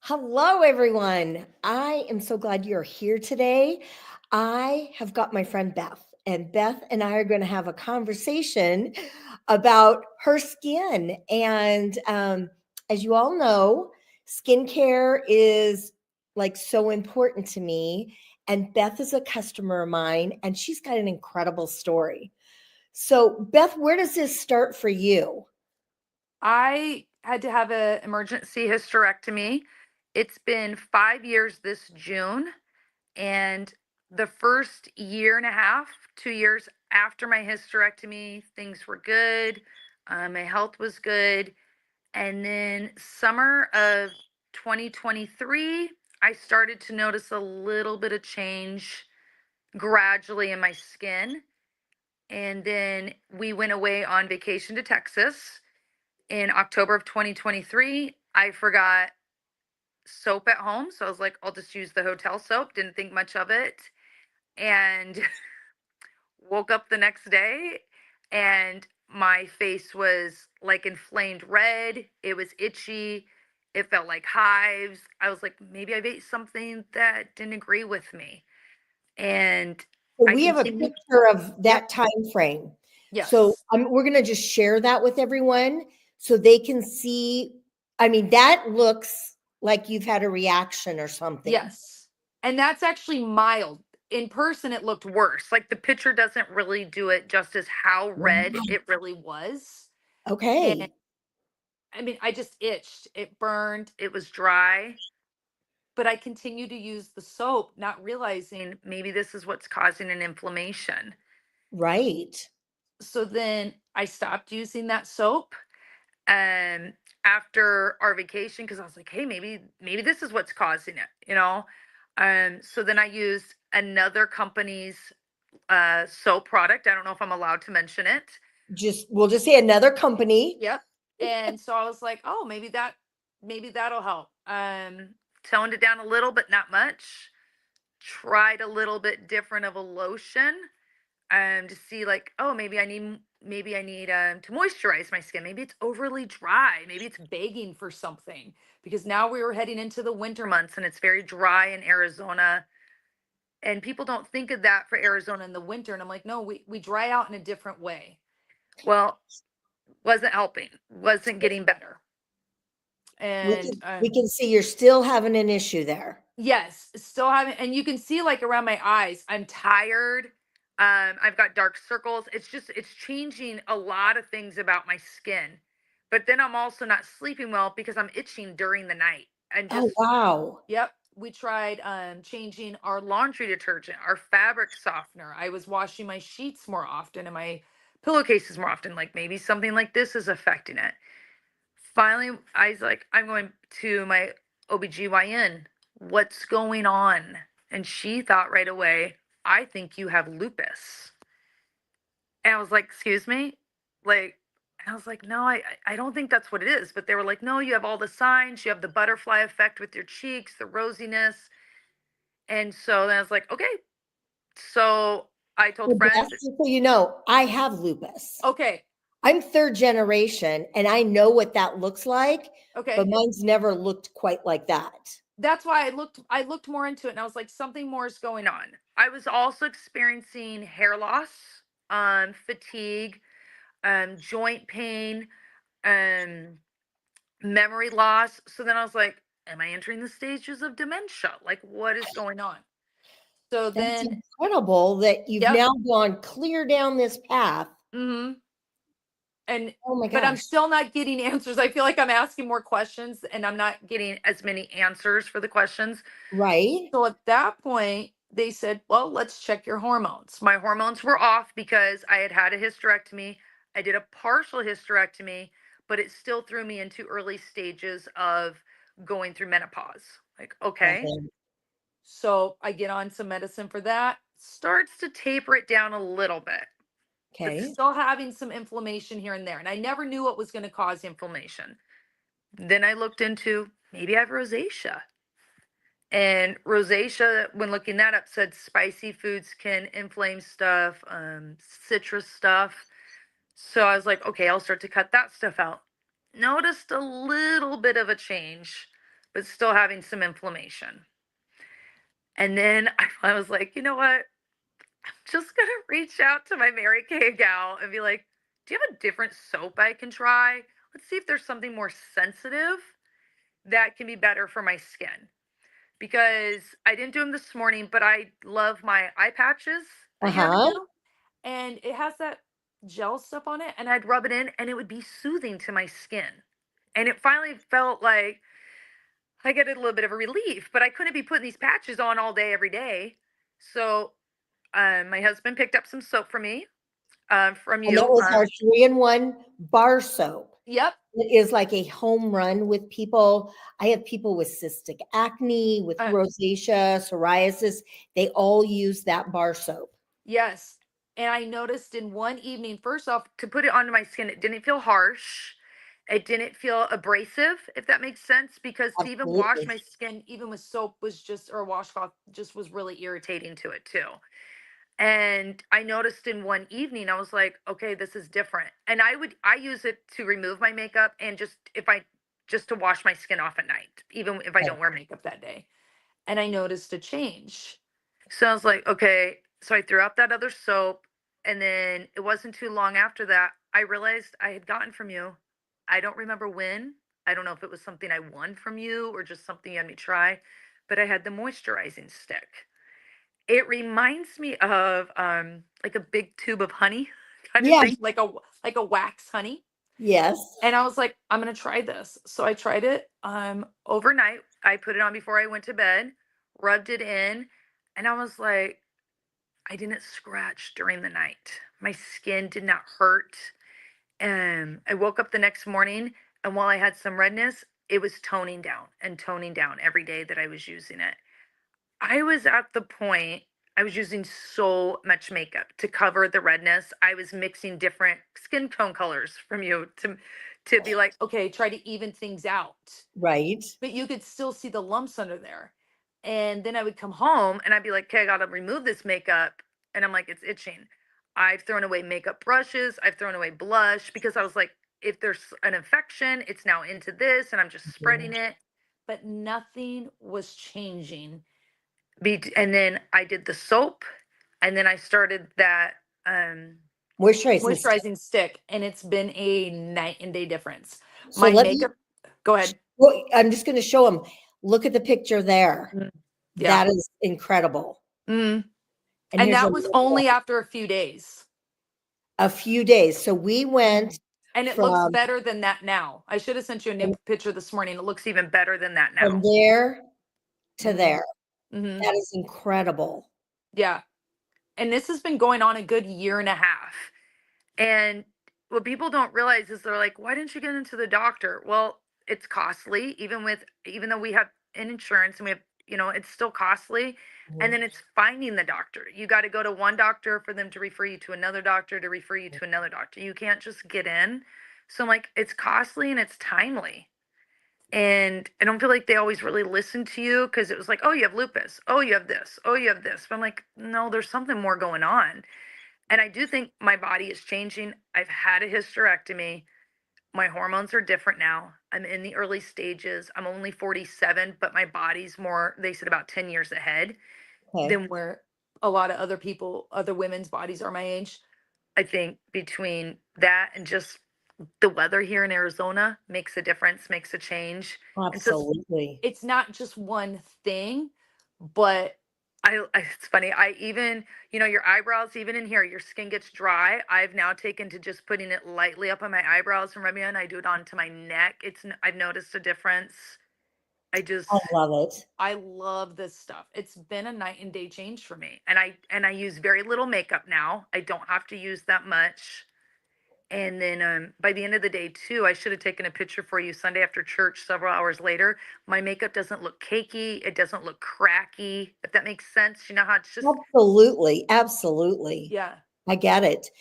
Hello, everyone. I am so glad you're here today. I have got my friend Beth, and Beth and I are going to have a conversation about her skin. And as you all know, skincare is like so important to me. And Beth is a customer of mine, and she's got an incredible story. So, Beth, where does this start for you? I had to have an emergency hysterectomy. It's been 5 years this June. And the first year and a half, 2 years after my hysterectomy, things were good. My health was good. And then summer of 2023, I started to notice a little bit of change gradually in my skin. And then we went away on vacation to Texas in October of 2023. I forgot soap at home. So I was like, I'll just use the hotel soap. Didn't think much of it. And woke up the next day and my face was like inflamed red. It was itchy. It felt like hives. I was like, maybe I've ate something that didn't agree with me. And So I we have a continued. picture of Yep. that time frame. So Yes. we're going to just share that with everyone so they can see. I mean, that looks like you've had a reaction or something. Yes. And that's actually mild. In person, it looked worse. Like the picture doesn't really do it justice how red Wow. it really was. And Okay. I mean, I just itched. It burned. It was dry. But I continued to use the soap, not realizing maybe this is what's causing an inflammation. Right. So then I stopped using that soap um after our vacation because I was like, hey, maybe this is what's causing it. So then I used another company's soap product. I don't know if I'm allowed to mention it. Just we'll just say another company. Yep. And so I was like, oh, maybe that'll help. Toned it down a little, but not much. Tried a little bit different of a lotion to see like, oh, maybe I need to moisturize my skin. Maybe it's overly dry. Maybe it's begging for something because now we were heading into the winter months and it's very dry in Arizona. And people don't think of that for Arizona in the winter. And I'm like, no, we dry out in a different way. Well, wasn't helping, wasn't getting better. We And can we can see you're still having an issue there. yes, still having, and you can see like around my eyes, I'm tired. I've got dark circles. It's changing a lot of things about my skin. But then I'm also not sleeping well because I'm itching during the night. And Oh, just, wow. yep, we tried changing our laundry detergent, our fabric softener. I was washing my sheets more often and my pillowcases more often. Like maybe something like this is affecting it. Finally, I was like, I'm going to my OBGYN. What's going on? And she thought right away, I think you have lupus. And I was like, excuse me? Like, and I was like, no, I don't think that's what it is. But they were like, no, you have all the signs. You have the butterfly effect with your cheeks, the rosiness. And so then I was like, okay. So I told Well, Beth, friends, just so you know, I have lupus. okay, I'm third generation and I know what that looks like, but okay. mine's never looked quite like that. That's why I looked more into it and I was like, something more is going on. I was also experiencing hair loss, fatigue, joint pain, um, memory loss. So then I was like, am I entering the stages of dementia? Like, what is going on? So That's then, incredible that you've yep. now gone clear down this path. hmm And Oh my but I'm gosh. still not getting answers. I feel like I'm asking more questions and I'm not getting as many answers for the questions. Right? So at that point, they said, well, let's check your hormones. My hormones were off because I had had a hysterectomy. I did a partial hysterectomy, but it still threw me into early stages of going through menopause. Like, okay. Okay. So I get on some medicine for that, starts to taper it down a little bit, but Okay. still having some inflammation here and there. And I never knew what was going to cause inflammation. Then I looked into maybe I have rosacea. And rosacea, when looking that up, said spicy foods can inflame stuff, citrus stuff. So I was like, okay, I'll start to cut that stuff out. Noticed a little bit of a change, but still having some inflammation. And then I was like, you know what? I'm just gonna reach out to my Mary Kay gal and be like, do you have a different soap I can try? Let's see if there's something more sensitive that can be better for my skin. Because I didn't do them this morning, but I love my eye patches that you have to Uh-huh. do. And it has that gel stuff on it, and I'd rub it in and it would be soothing to my skin. And it finally felt like I get a little bit of a relief, but I couldn't be putting these patches on all day, every day. So my husband picked up some soap for me, from And that you. was our 3-in-1 bar soap. Yep. It is like a home run with people. I have people with cystic acne, with Uh, rosacea, psoriasis. They all use that bar soap. yes. And I noticed in one evening, first off, to put it onto my skin, it didn't feel harsh. It didn't feel abrasive, if that makes sense, because to even wash Absolutely. my skin, even with soap, was just, or washcloth, just was really irritating to it too. And I noticed in one evening, I was like, okay, this is different. And I use it to remove my makeup and just to wash my skin off at night, even if I Okay. don't wear makeup that day. And I noticed a change. So I was like, okay. So I threw out that other soap. And then it wasn't too long after that, I realized I had gotten from you. I don't remember when. I don't know if it was something I won from you or just something you had me try, but I had the moisturizing stick. It reminds me of like a big tube of honey kind of Yeah. thing, like a wax honey. Yes. And I was like, I'm gonna try this. So I tried it overnight. I put it on before I went to bed, rubbed it in, and I was like, I didn't scratch during the night. My skin did not hurt. I woke up the next morning, and while I had some redness, it was toning down every day that I was using it. I was at the point I was using so much makeup to cover the redness. I was mixing different skin tone colors from you to be like, okay, try to even things out. Right. But you could still see the lumps under there. And then I would come home and I'd be like, okay, I gotta remove this makeup. And I'm like, it's itching. I've thrown away makeup brushes, I've thrown away blush because I was like, if there's an infection, it's now into this and I'm just Mhm. spreading it. But nothing was changing. And then I did the soap, and then I started that Moisturizing stick. moisturizing stick, and it's been a night and day difference. So My let me, makeup, go ahead. well, I'm just going to show them. Look at the picture there. Mm, yeah. That is incredible. Mm. And And here's that was only after a few days. a few days. So we went And it looks from better than that now. I should have sent you a new picture this morning. It looks even better than that from now. there to Hmm. there. Hmm. That is incredible. Yeah. And this has been going on a good year and a half. And what people don't realize is they're like, why didn't you get into the doctor? Well, it's costly, even though we have an insurance and we have, it's still costly. And Mhm. then it's finding the doctor. You got to go to one doctor for them to refer you to another doctor to refer you to another doctor. You can't just get in. So I'm like, it's costly and it's timely. And I don't feel like they always really listen to you because it was like, oh, you have lupus. Oh, you have this. Oh, you have this. But I'm like, no, there's something more going on. And I do think my body is changing. I've had a hysterectomy. My hormones are different now. I'm in the early stages. I'm only 47, but my body's more, they said about 10 years ahead Okay. than where a lot of other women's bodies are my age. I think between that and just the weather here in Arizona makes a difference, makes a change. And so Absolutely. it's not just one thing, but it's funny. I even, your eyebrows, even in here, your skin gets dry. I've now taken to just putting it lightly up on my eyebrows and rubbing it, and I do it onto my neck. I've noticed a difference. I just, I love it. I love this stuff. It's been a night and day change for me. And I use very little makeup now. I don't have to use that much. And then by the end of the day, too, I should have taken a picture for you Sunday after church several hours later. My makeup doesn't look cakey. It doesn't look cracky, if that makes sense. You know how it's just, Absolutely. Absolutely. yeah. I get it.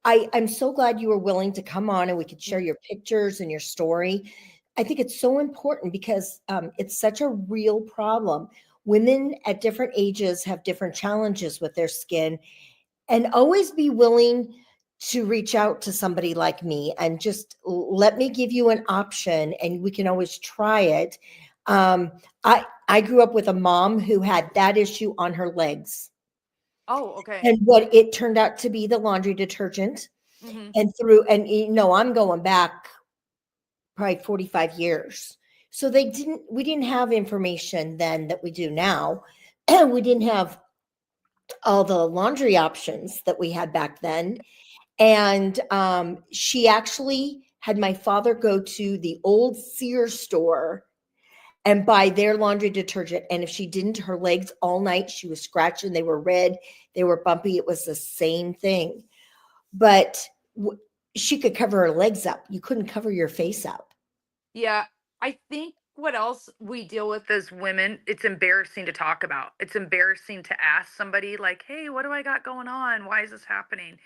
I'm so glad you were willing to come on and we could share Mm. your pictures and your story. I think it's so important because it's such a real problem. Women at different ages have different challenges with their skin, and always be willing. to reach out to somebody like me and just let me give you an option and we can always try it. Um, I grew up with a mom who had that issue on her legs. Oh, okay. And what it turned out to be the laundry detergent. Hmm. And I'm going back probably 45 years. So we didn't have information then that we do now. We didn't have all the laundry options that we had back then. And she actually had my father go to the old Sears store and buy their laundry detergent. And if she didn't, her legs all night, she was scratching. They were red, they were bumpy. It was the same thing. But she could cover her legs up. You couldn't cover your face up. Yeah, I think what else we deal with as women, it's embarrassing to talk about. It's embarrassing to ask somebody, like, hey, what do I got going on? Why is this happening?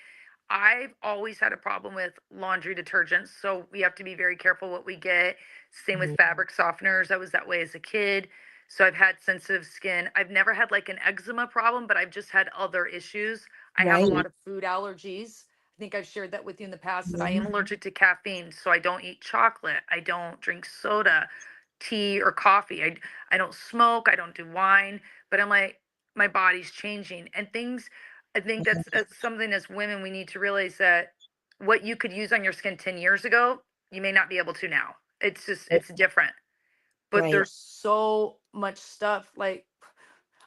I've always had a problem with laundry detergents, so we have to be very careful what we get. Same with Mhm. fabric softeners. I was that way as a kid. So I've had sensitive skin. I've never had like an eczema problem, but I've just had other issues. I have a Right. lot of food allergies. I think I've shared that with you in the past that I am Mhm. allergic to caffeine, so I don't eat chocolate. I don't drink soda, tea, or coffee. I don't smoke. I don't do wine. But I'm like, my body's changing and things. I think that's something as women we need to realize that what you could use on your skin 10 years ago, you may not be able to now. It's just it's different. But Right. there's so much stuff. Like,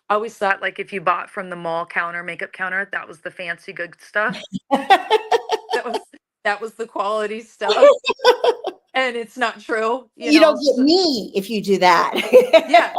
I always thought like if you bought from the mall counter, makeup counter, that was the fancy good stuff. That was that was the quality stuff. And it's not true, you You know. don't get So, me if you do that. yeah.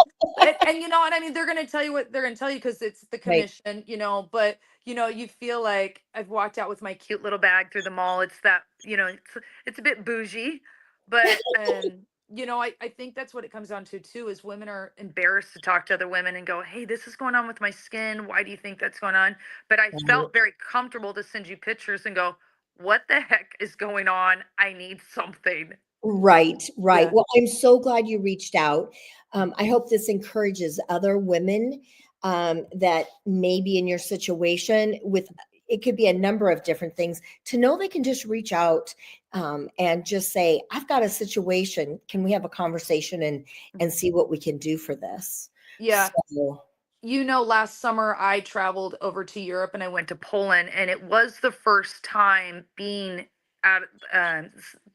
And you know what I mean? They're going to tell you what they're going to tell you because it's the Right. commission, you know, but you feel like I've walked out with my cute little bag through the mall. It's that, it's a bit bougie, but I think that's what it comes down to too, is women are embarrassed to talk to other women and go, hey, this is going on with my skin. Why do you think that's going on? But I Right. felt very comfortable to send you pictures and go, what the heck is going on? I need something. Right, right. Yeah. Well, I'm so glad you reached out. I hope this encourages other women that may be in your situation with it could be a number of different things to know they can just reach out and just say, I've got a situation. Can we have a conversation and see what we can do for this? Yeah. So Last summer I traveled over to Europe and I went to Poland, and it was the first time being out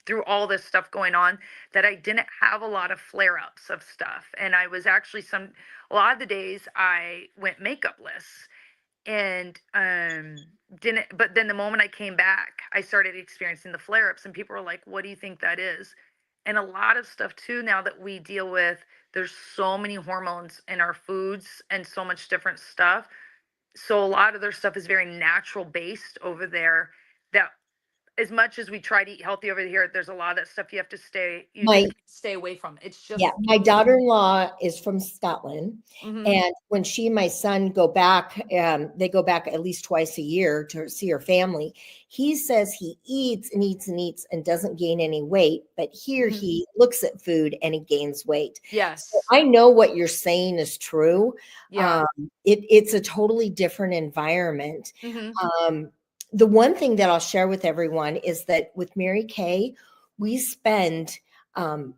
through all this stuff going on that I didn't have a lot of flare ups of stuff. And I was actually a lot of the days I went makeupless and didn't, but then the moment I came back I started experiencing the flare ups, and people were like, what do you think that is? And a lot of stuff too now that we deal with, there's so many hormones in our foods and so much different stuff, so a lot of their stuff is very natural based over there, that as much as we try to eat healthy over here, there's a lot of that stuff you my just stay away from. It's Yeah, just my daughter-in-law is from Scotland, hmm and when she and my son go back, they go back at least twice a year to see her family. He says he eats and eats and eats and doesn't gain any weight, but here hmm he looks at food and he gains weight. So yes, I know what you're saying is true. yeah, It's a totally different environment. hmm Um, the one thing that I'll share with everyone is that with Mary Kay, we spend um,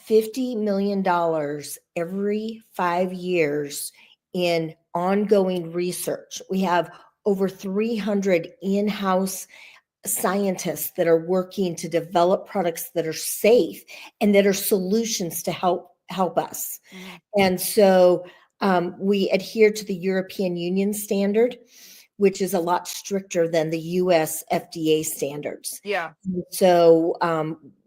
$50 million every 5 years in ongoing research. We have over 300 in house scientists that are working to develop products that are safe and that are solutions to help us. hmm And so we adhere to the European Union standard, which is a lot stricter than the US FDA standards. yeah, So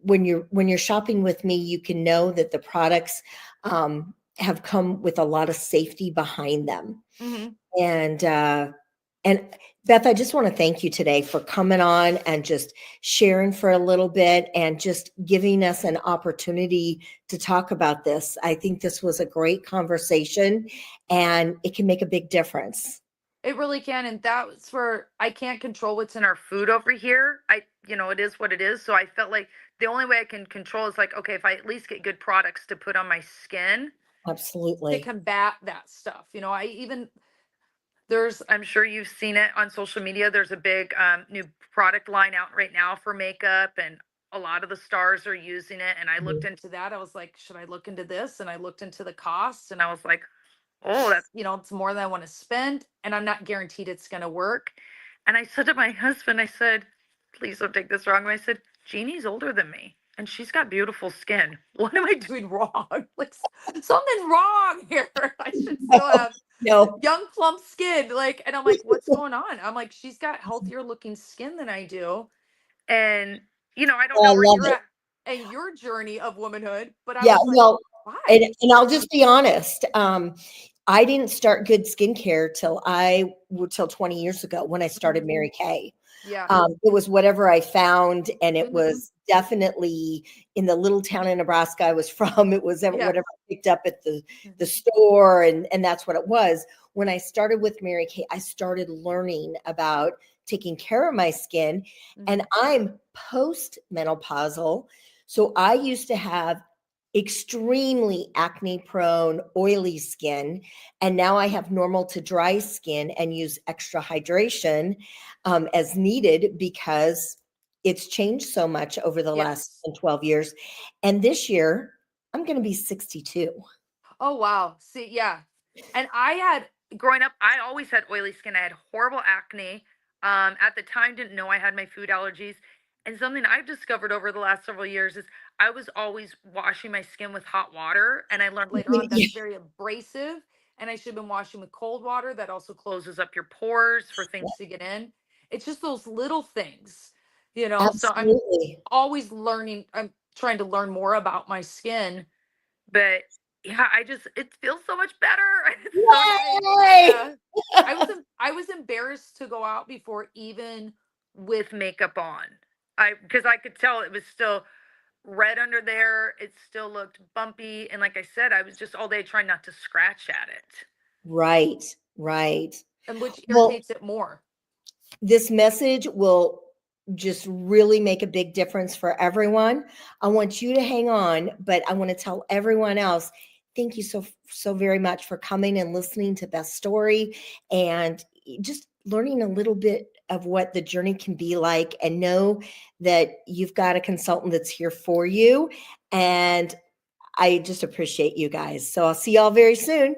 when you're shopping with me, you can know that the products have come with a lot of safety behind them. hmm And and Beth, I just want to thank you today for coming on and just sharing for a little bit and just giving us an opportunity to talk about this. I think this was a great conversation and it can make a big difference. it really can. And that's where I can't control what's in our food over here. It is what it is. So I felt like the only way I can control is like, okay, if I at least get good products to put on my skin to Absolutely. combat that stuff. I even I'm sure you've seen it on social media. There's a big new product line out right now for makeup, and a lot of the stars are using it. And I looked Mhm. into that. I was like, should I look into this? And I looked into the costs, and I was like, oh, that's, it's more than I want to spend, and I'm not guaranteed it's going to work. And I said to my husband, I said, please don't take this wrong. I said, Jeannie's older than me, and she's got beautiful skin. What am I doing wrong? Like, something's wrong here. I should still have No, young plump skin. Like, and I'm like, what's going on? I'm like, she's got healthier looking skin than I do. And, I don't oh, I know where love you're it. at in your journey of womanhood, but I Yeah, was like, well, why? and I'll just be honest. I didn't start good skincare till 20 years ago when I started Mhm. Mary Kay. Yeah. It was whatever I found, and it Hmm. was definitely in the little town in Nebraska I was from. It was Yeah. whatever I picked up at the Mhm. store, and that's what it was. When I started with Mary Kay, I started learning about taking care of my skin, and Mhm. I'm post-menopausal, so I used to have extremely acne prone, oily skin. And now I have normal to dry skin and use extra hydration as needed because it's changed so much over the last Yes. 12 years. And this year, I'm going to be 62. Oh wow. See, yeah. And I had growing up, I always had oily skin. I had horrible acne. At the time, didn't know I had my food allergies. And something I've discovered over the last several years is I was always washing my skin with hot water. And I learned later on Yeah, that's very abrasive. And I should have been washing with cold water. That also closes up your pores for things to get in. It's just those little things, So I'm absolutely. always learning. I'm trying to learn more about my skin, but yeah, it feels so much better. It's so nice. Yay! Yeah. I was embarrassed to go out before even with makeup on. Because I could tell it was still red under there. It still looked bumpy. And like I said, I was just all day trying not to scratch at it. Right, right. And which Well, irritates it more. this message will just really make a big difference for everyone. I want you to hang on, but I want to tell everyone else thank you so very much for coming and listening to Beth's story and just learning a little bit of what the journey can be like, and know that you've got a consultant that's here for you. And I just appreciate you guys. So I'll see y'all very soon.